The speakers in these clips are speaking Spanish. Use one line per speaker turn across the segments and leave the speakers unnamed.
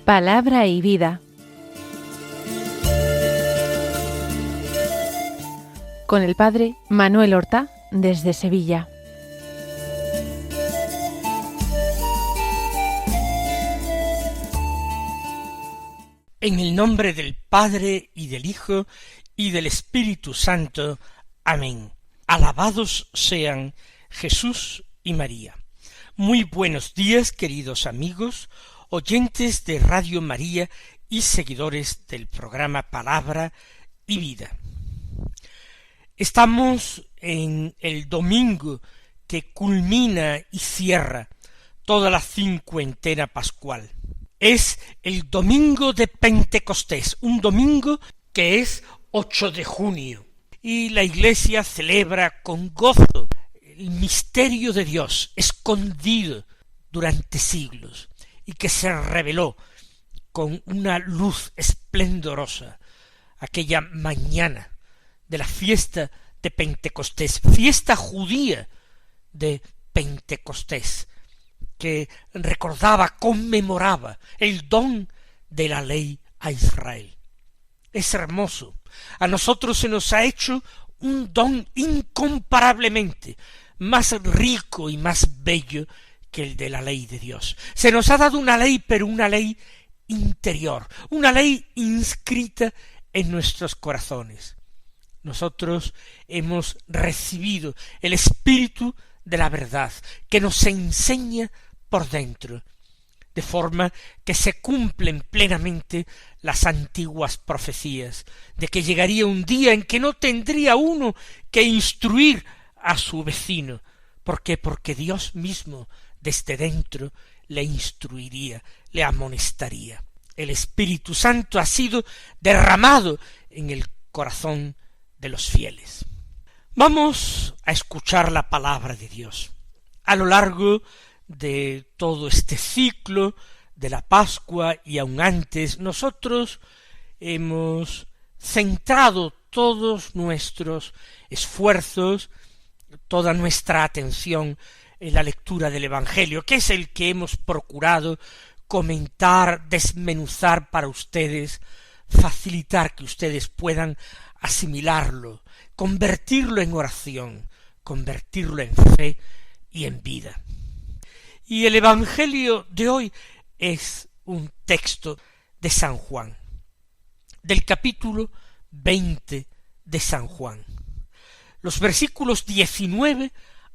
Palabra y vida. Con el padre Manuel Horta, desde Sevilla.
En el nombre del Padre, y del Hijo, y del Espíritu Santo. Amén. Alabados sean Jesús y María. Muy buenos días, queridos amigos, oyentes de Radio María y seguidores del programa Palabra y Vida. Estamos en el domingo que culmina y cierra toda la cincuentena pascual. Es el domingo de Pentecostés, un domingo que es 8 de junio, y la Iglesia celebra con gozo el misterio de Dios escondido durante siglos y que se reveló con una luz esplendorosa aquella mañana de la fiesta de Pentecostés, fiesta judía de Pentecostés, que recordaba, conmemoraba el don de la ley a Israel. Es hermoso. A nosotros se nos ha hecho un don incomparablemente más rico y más bello que el de la ley de Dios. Se nos ha dado una ley, pero una ley interior, una ley inscrita en nuestros corazones. Nosotros hemos recibido el Espíritu de la verdad, que nos enseña por dentro, de forma que se cumplen plenamente las antiguas profecías, de que llegaría un día en que no tendría uno que instruir a su vecino. ¿Por qué? Porque Dios mismo desde dentro le instruiría, le amonestaría. El Espíritu Santo ha sido derramado en el corazón de los fieles. Vamos a escuchar la palabra de Dios. A lo largo de todo este ciclo de la Pascua y aun antes, nosotros hemos centrado todos nuestros esfuerzos, toda nuestra atención en la lectura del Evangelio, que es el que hemos procurado comentar, desmenuzar para ustedes, facilitar que ustedes puedan asimilarlo, convertirlo en oración, convertirlo en fe y en vida. Y el Evangelio de hoy es un texto de San Juan, del capítulo 20 de San Juan. Los versículos 19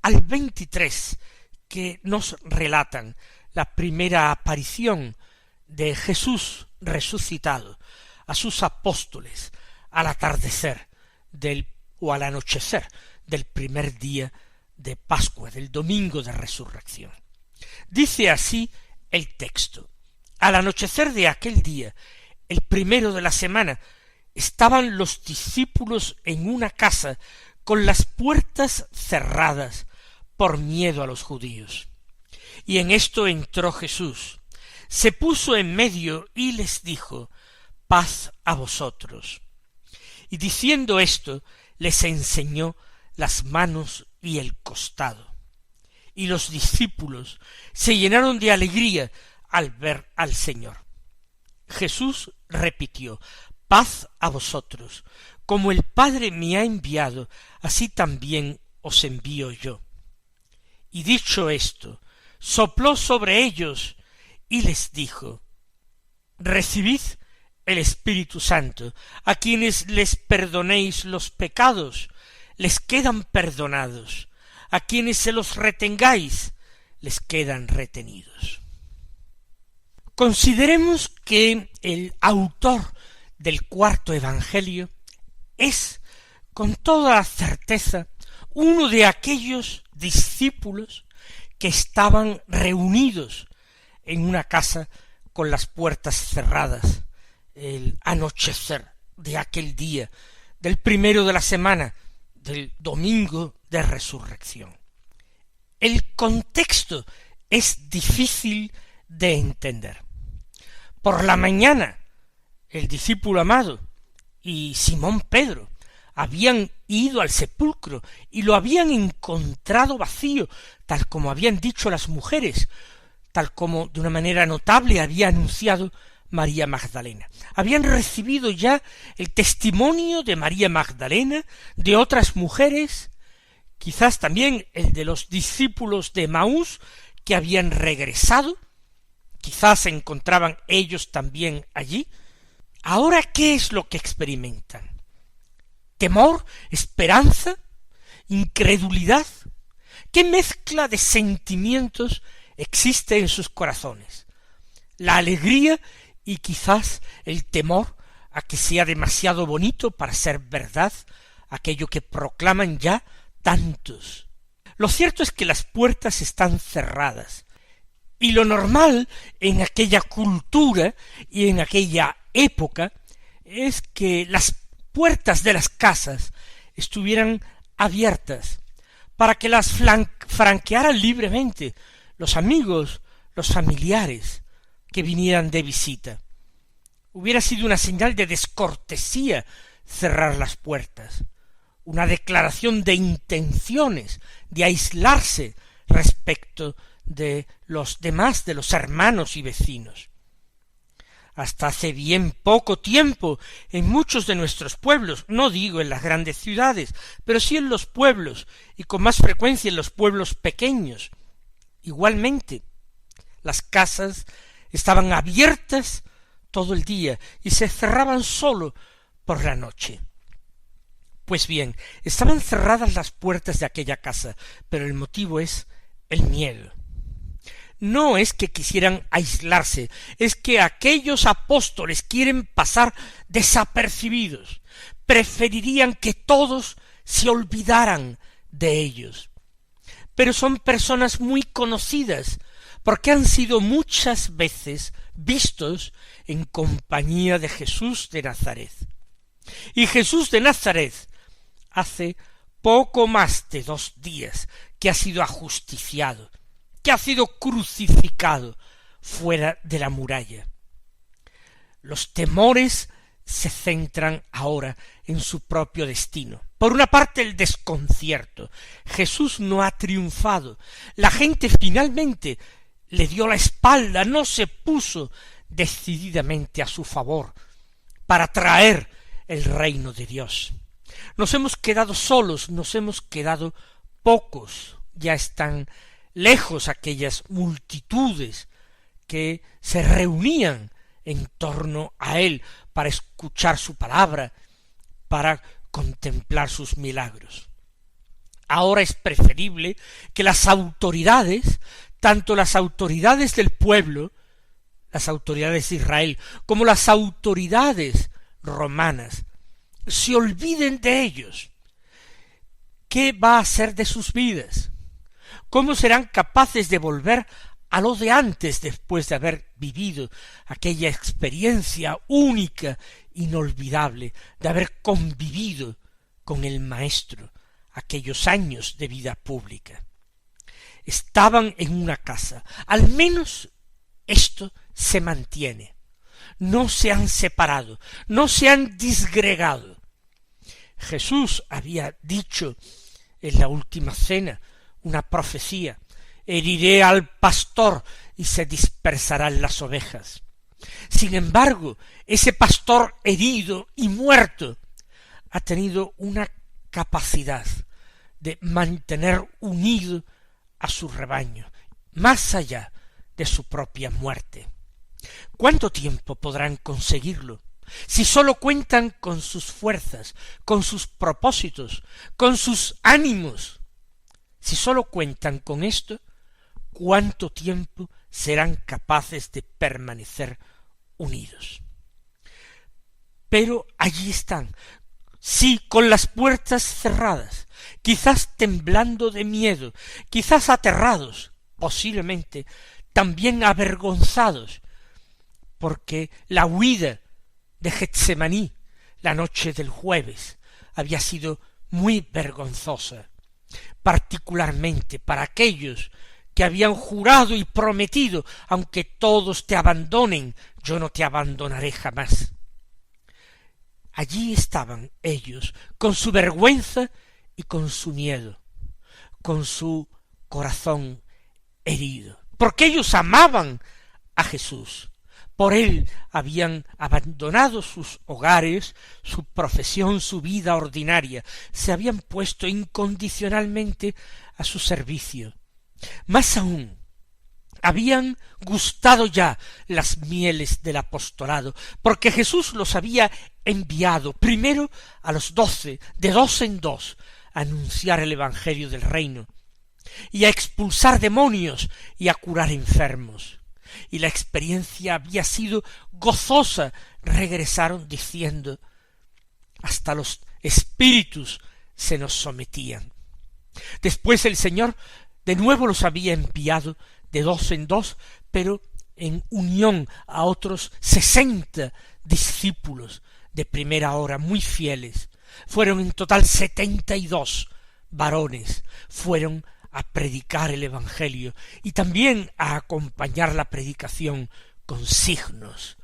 al 23 que nos relatan la primera aparición de Jesús resucitado a sus apóstoles al atardecer o al anochecer del primer día de Pascua, del domingo de resurrección. Dice así el texto: al anochecer de aquel día, el primero de la semana, estaban los discípulos en una casa con las puertas cerradas por miedo a los judíos. Y en esto entró Jesús, se puso en medio y les dijo: paz a vosotros. Y diciendo esto, les enseñó las manos y el costado. Y los discípulos se llenaron de alegría al ver al Señor. Jesús repitió: paz a vosotros. Como el Padre me ha enviado, así también os envío yo. Y dicho esto, sopló sobre ellos y les dijo: recibid el Espíritu Santo. A quienes les perdonéis los pecados, les quedan perdonados. A quienes se los retengáis, les quedan retenidos. Consideremos que el autor del cuarto Evangelio es, con toda certeza, uno de aquellos discípulos que estaban reunidos en una casa con las puertas cerradas, el anochecer de aquel día, del primero de la semana, del domingo de resurrección. El contexto es difícil de entender. Por la mañana, el discípulo amado y Simón Pedro habían ido al sepulcro y lo habían encontrado vacío, tal como habían dicho las mujeres, tal como de una manera notable había anunciado María Magdalena. Habían recibido ya el testimonio de María Magdalena, de otras mujeres, quizás también el de los discípulos de Emaús que habían regresado, quizás se encontraban ellos también allí. Ahora, ¿qué es lo que experimentan? ¿Temor? ¿Esperanza? ¿Incredulidad? ¿Qué mezcla de sentimientos existe en sus corazones? La alegría y quizás el temor a que sea demasiado bonito para ser verdad aquello que proclaman ya tantos. Lo cierto es que las puertas están cerradas, y lo normal en aquella cultura y en aquella época es que las puertas de las casas estuvieran abiertas para que las franquearan libremente los amigos, los familiares que vinieran de visita. Hubiera sido una señal de descortesía cerrar las puertas, una declaración de intenciones, de aislarse respecto de los demás, de los hermanos y vecinos. Hasta hace bien poco tiempo, en muchos de nuestros pueblos, no digo en las grandes ciudades, pero sí en los pueblos, y con más frecuencia en los pueblos pequeños, igualmente, las casas estaban abiertas todo el día y se cerraban solo por la noche. Pues bien, estaban cerradas las puertas de aquella casa, pero el motivo es el miedo. No es que quisieran aislarse, es que aquellos apóstoles quieren pasar desapercibidos, preferirían que todos se olvidaran de ellos. Pero son personas muy conocidas, porque han sido muchas veces vistos en compañía de Jesús de Nazaret. Y Jesús de Nazaret hace poco más de 2 días que ha sido ajusticiado, que ha sido crucificado fuera de la muralla. Los temores se centran ahora en su propio destino. Por una parte, el desconcierto. Jesús no ha triunfado. La gente finalmente le dio la espalda, no se puso decididamente a su favor para traer el reino de Dios. Nos hemos quedado solos, nos hemos quedado pocos. Ya están lejos aquellas multitudes que se reunían en torno a él para escuchar su palabra, para contemplar sus milagros. Ahora es preferible que las autoridades, tanto las autoridades del pueblo, las autoridades de Israel, como las autoridades romanas, se olviden de ellos. ¿Qué va a ser de sus vidas? ¿Cómo serán capaces de volver a lo de antes después de haber vivido aquella experiencia única, inolvidable, de haber convivido con el Maestro aquellos años de vida pública? Estaban en una casa, al menos esto se mantiene. No se han separado, no se han disgregado. Jesús había dicho en la última cena una profecía: heriré al pastor y se dispersarán las ovejas. Sin embargo, ese pastor herido y muerto ha tenido una capacidad de mantener unido a su rebaño, más allá de su propia muerte. ¿Cuánto tiempo podrán conseguirlo? Si sólo cuentan con sus fuerzas, con sus propósitos, con sus ánimos, si sólo cuentan con esto, ¿cuánto tiempo serán capaces de permanecer unidos? Pero allí están, sí, con las puertas cerradas, quizás temblando de miedo, quizás aterrados, posiblemente también avergonzados, porque la huida de Getsemaní la noche del jueves había sido muy vergonzosa, particularmente para aquellos que habían jurado y prometido: aunque todos te abandonen, yo no te abandonaré jamás. Allí estaban ellos, con su vergüenza y con su miedo, con su corazón herido, porque ellos amaban a Jesús, por él habían abandonado sus hogares, su profesión, su vida ordinaria, se habían puesto incondicionalmente a su servicio. Más aún, habían gustado ya las mieles del apostolado, porque Jesús los había enviado primero a los 12, de 2 en 2, a anunciar el evangelio del reino, y a expulsar demonios y a curar enfermos. Y la experiencia había sido gozosa. Regresaron diciendo: hasta los espíritus se nos sometían. Después el Señor de nuevo los había enviado de 2 en 2, pero en unión a otros 60 discípulos de primera hora, muy fieles. Fueron en total 72 varones, fueron a predicar el evangelio y también a acompañar la predicación con signos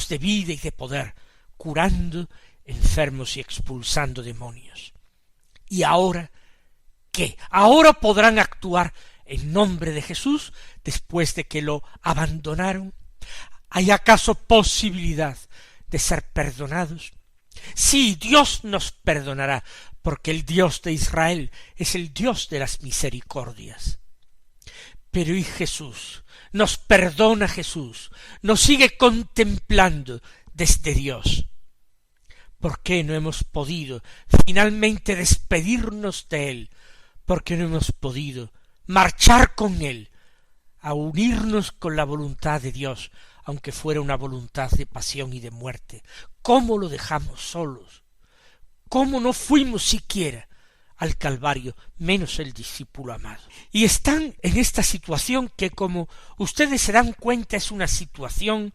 de vida y de poder, curando enfermos y expulsando demonios. ¿Y ahora qué? ¿Ahora podrán actuar en nombre de Jesús después de que lo abandonaron? ¿Hay acaso posibilidad de ser perdonados? Sí, Dios nos perdonará, porque el Dios de Israel es el Dios de las misericordias. Pero ¿y Jesús? Nos perdona Jesús, nos sigue contemplando desde Dios. ¿Por qué no hemos podido finalmente despedirnos de Él? ¿Por qué no hemos podido marchar con Él, a unirnos con la voluntad de Dios, aunque fuera una voluntad de pasión y de muerte? ¿Cómo lo dejamos solos? ¿Cómo no fuimos siquiera al Calvario, menos el discípulo amado? Y están en esta situación que, como ustedes se dan cuenta, es una situación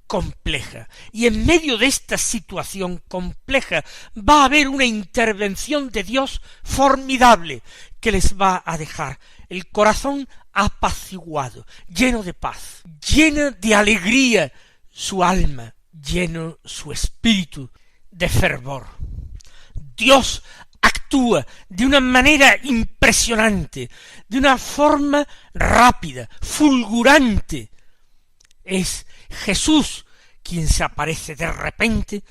compleja. Y en medio de esta situación compleja va a haber una intervención de Dios formidable que les va a dejar el corazón apaciguado, lleno de paz, llena de alegría su alma, lleno su espíritu de fervor. Dios actúa de una manera impresionante, de una forma rápida, fulgurante. Es Jesús quien se aparece de repente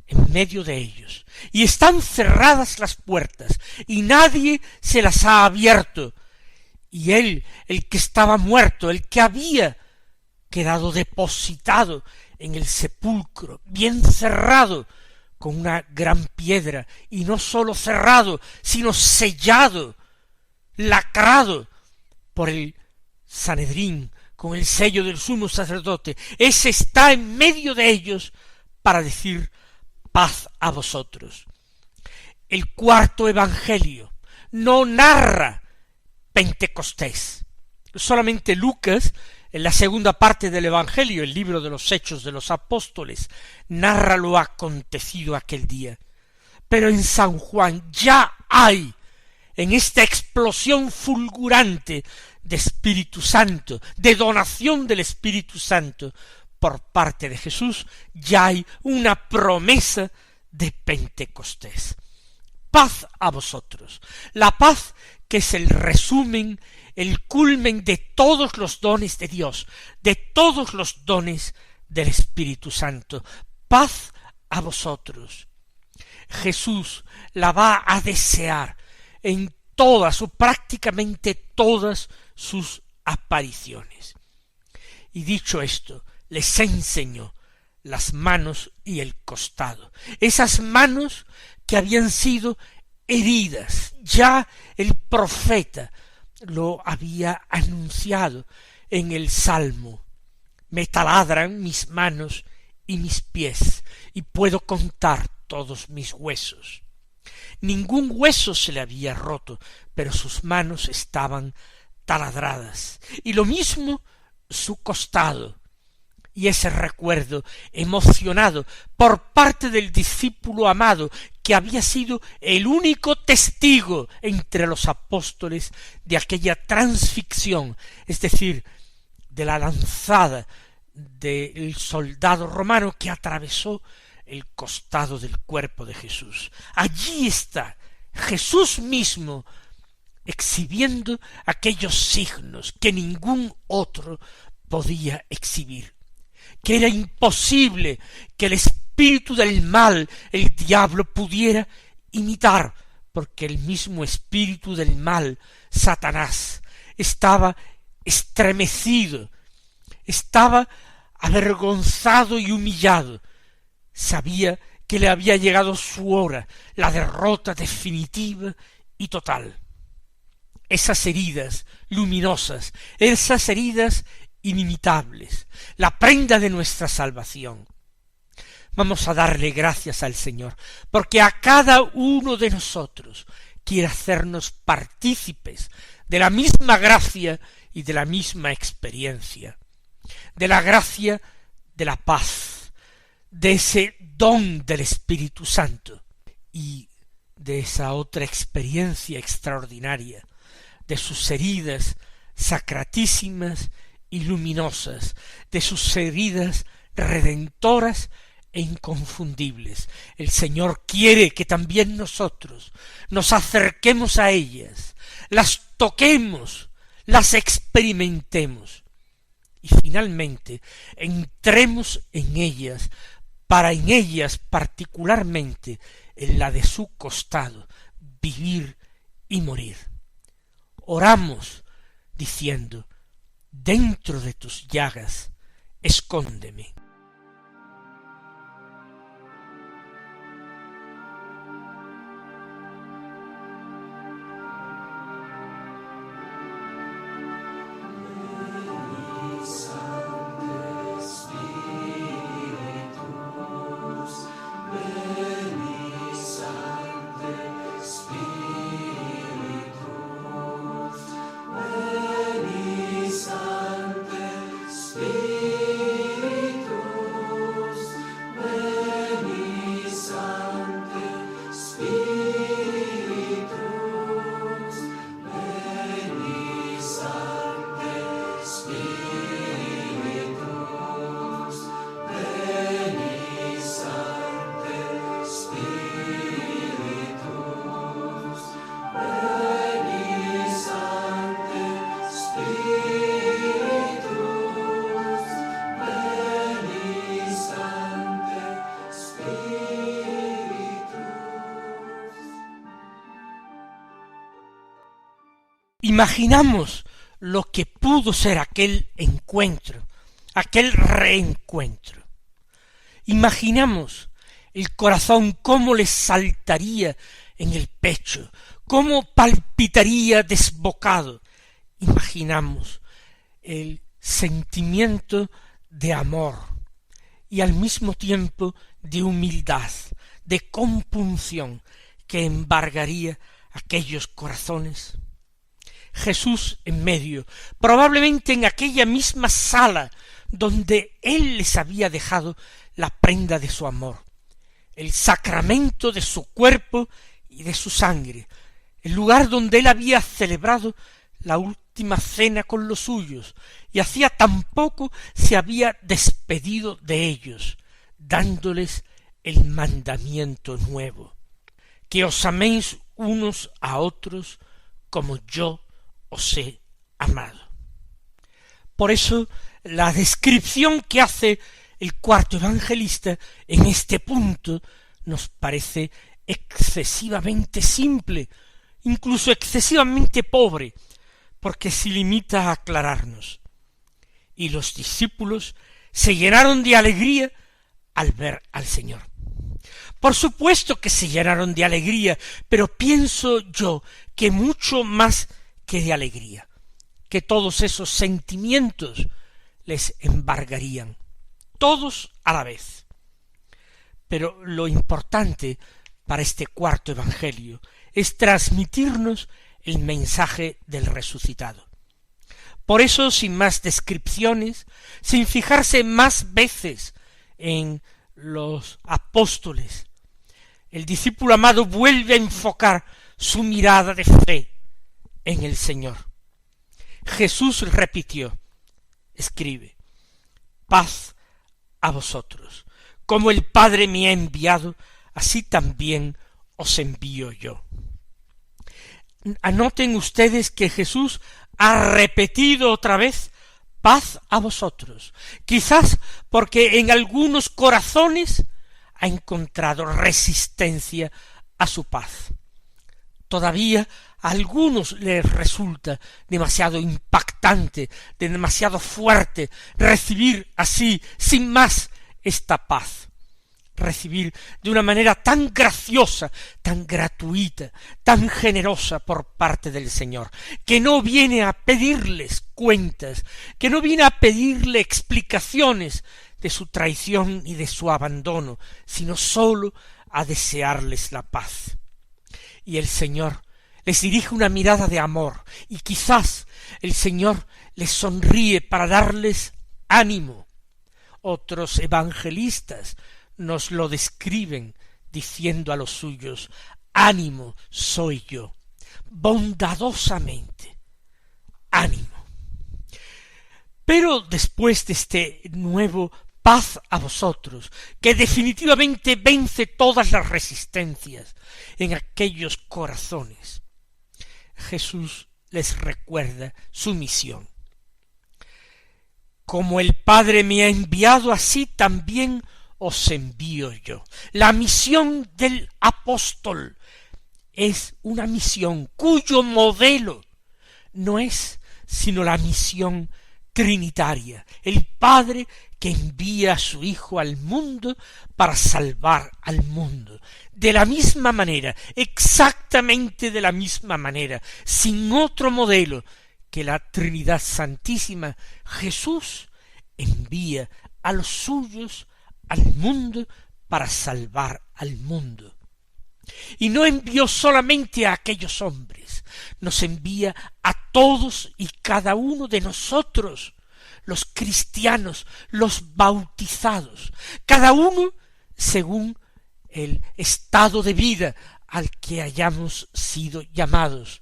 en medio de ellos, y están cerradas las puertas, y nadie se las ha abierto, y él, el que estaba muerto, el que había quedado depositado en el sepulcro, bien cerrado, con una gran piedra, y no sólo cerrado, sino sellado, lacrado por el Sanedrín, con el sello del sumo sacerdote. Ese está en medio de ellos para decir: paz a vosotros. El cuarto evangelio no narra Pentecostés. Solamente Lucas, en la segunda parte del evangelio, el libro de los Hechos de los Apóstoles, narra lo acontecido aquel día. Pero en San Juan ya hay, en esta explosión fulgurante de Espíritu Santo, de donación del Espíritu Santo por parte de Jesús, ya hay una promesa de Pentecostés. Paz a vosotros. La paz que es el resumen, el culmen de todos los dones de Dios, de todos los dones del Espíritu Santo. Paz a vosotros. Jesús la va a desear en todas o prácticamente todas sus apariciones. Y dicho esto, les enseñó las manos y el costado. Esas manos que habían sido heridas. Ya el profeta lo había anunciado en el Salmo: me taladran mis manos y mis pies, y puedo contar todos mis huesos. Ningún hueso se le había roto, pero sus manos estaban taladradas, y lo mismo su costado. Y ese recuerdo emocionado por parte del discípulo amado, que había sido el único testigo entre los apóstoles de aquella transfixión, es decir, de la lanzada del soldado romano que atravesó el costado del cuerpo de Jesús. Allí está Jesús mismo exhibiendo aquellos signos que ningún otro podía exhibir. que era imposible que el espíritu del mal, el diablo, pudiera imitar, porque el mismo espíritu del mal, Satanás, estaba estremecido, estaba avergonzado y humillado, sabía que le había llegado su hora, la derrota definitiva y total. Esas heridas luminosas, esas heridas inimitables, la prenda de nuestra salvación. Vamos a darle gracias al Señor, porque a cada uno de nosotros quiere hacernos partícipes de la misma gracia y de la misma experiencia, de la gracia de la paz, de ese don del Espíritu Santo y de esa otra experiencia extraordinaria, de sus heridas sacratísimas y luminosas, de sus heridas redentoras e inconfundibles. El Señor quiere que también nosotros nos acerquemos a ellas, las toquemos, las experimentemos y finalmente entremos en ellas, para en ellas particularmente, en la de su costado, vivir y morir. Oramos diciendo: dentro de tus llagas, escóndeme. Imaginamos lo que pudo ser aquel encuentro, aquel reencuentro. Imaginamos el corazón cómo le saltaría en el pecho, cómo palpitaría desbocado. Imaginamos el sentimiento de amor y al mismo tiempo de humildad, de compunción que embargaría aquellos corazones. Jesús en medio, probablemente en aquella misma sala donde Él les había dejado la prenda de su amor, el sacramento de su cuerpo y de su sangre, el lugar donde Él había celebrado la última cena con los suyos, y hacía tan poco se había despedido de ellos, dándoles el mandamiento nuevo: que os améis unos a otros como yo os he amado. Por eso la descripción que hace el cuarto evangelista en este punto nos parece excesivamente simple, incluso excesivamente pobre, porque se limita a aclararnos: y los discípulos se llenaron de alegría al ver al Señor. Por supuesto que se llenaron de alegría, pero pienso yo que mucho más que de alegría, que todos esos sentimientos les embargarían, todos a la vez. Pero lo importante para este cuarto evangelio es transmitirnos el mensaje del resucitado. Por eso, sin más descripciones, sin fijarse más veces en los apóstoles, el discípulo amado vuelve a enfocar su mirada de fe en el Señor. Jesús repitió, escribe: paz a vosotros. Como el Padre me ha enviado, así también os envío yo. Anoten ustedes que Jesús ha repetido otra vez paz a vosotros. Quizás porque en algunos corazones ha encontrado resistencia a su paz. Todavía a algunos les resulta demasiado impactante, demasiado fuerte recibir así, sin más, esta paz. Recibir de una manera tan graciosa, tan gratuita, tan generosa por parte del Señor, que no viene a pedirles cuentas, que no viene a pedirle explicaciones de su traición y de su abandono, sino sólo a desearles la paz. Y el Señor les dirige una mirada de amor, y quizás el Señor les sonríe para darles ánimo. Otros evangelistas nos lo describen diciendo a los suyos: ánimo, soy yo, bondadosamente, ánimo. Pero después de este nuevo paz a vosotros, que definitivamente vence todas las resistencias en aquellos corazones, Jesús les recuerda su misión. Como el Padre me ha enviado, así también os envío yo. La misión del apóstol es una misión cuyo modelo no es sino la misión trinitaria, el Padre que envía a su Hijo al mundo para salvar al mundo. De la misma manera, exactamente de la misma manera, sin otro modelo que la Trinidad Santísima, Jesús envía a los suyos al mundo para salvar al mundo. Y no envió solamente a aquellos hombres, nos envía a todos y cada uno de nosotros, los cristianos, los bautizados, cada uno según el estado de vida al que hayamos sido llamados,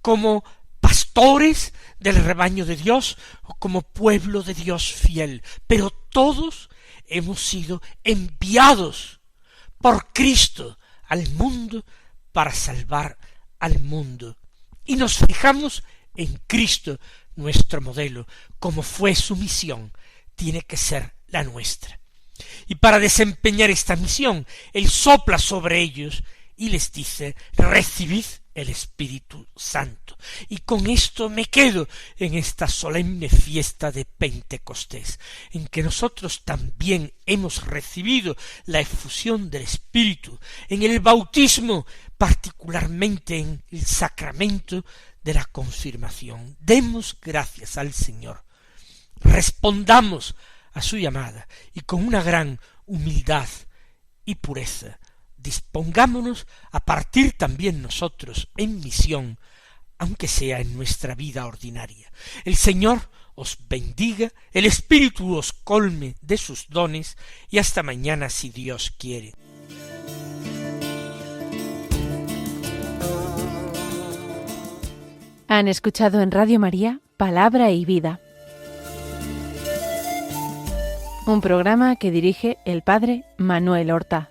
como pastores del rebaño de Dios o como pueblo de Dios fiel, pero todos hemos sido enviados por Cristo al mundo para salvar al mundo. Y nos fijamos en Cristo, nuestro modelo, como fue su misión, tiene que ser la nuestra. Y para desempeñar esta misión, Él sopla sobre ellos y les dice: recibid el Espíritu Santo. Y con esto me quedo en esta solemne fiesta de Pentecostés, en que nosotros también hemos recibido la efusión del Espíritu, en el bautismo, particularmente en el sacramento de la confirmación. Demos gracias al Señor, respondamos a su llamada y con una gran humildad y pureza dispongámonos a partir también nosotros en misión, aunque sea en nuestra vida ordinaria. El Señor os bendiga, el Espíritu os colme de sus dones, y hasta mañana si Dios quiere.
Han escuchado en Radio María Palabra y Vida, un programa que dirige el Padre Manuel Horta.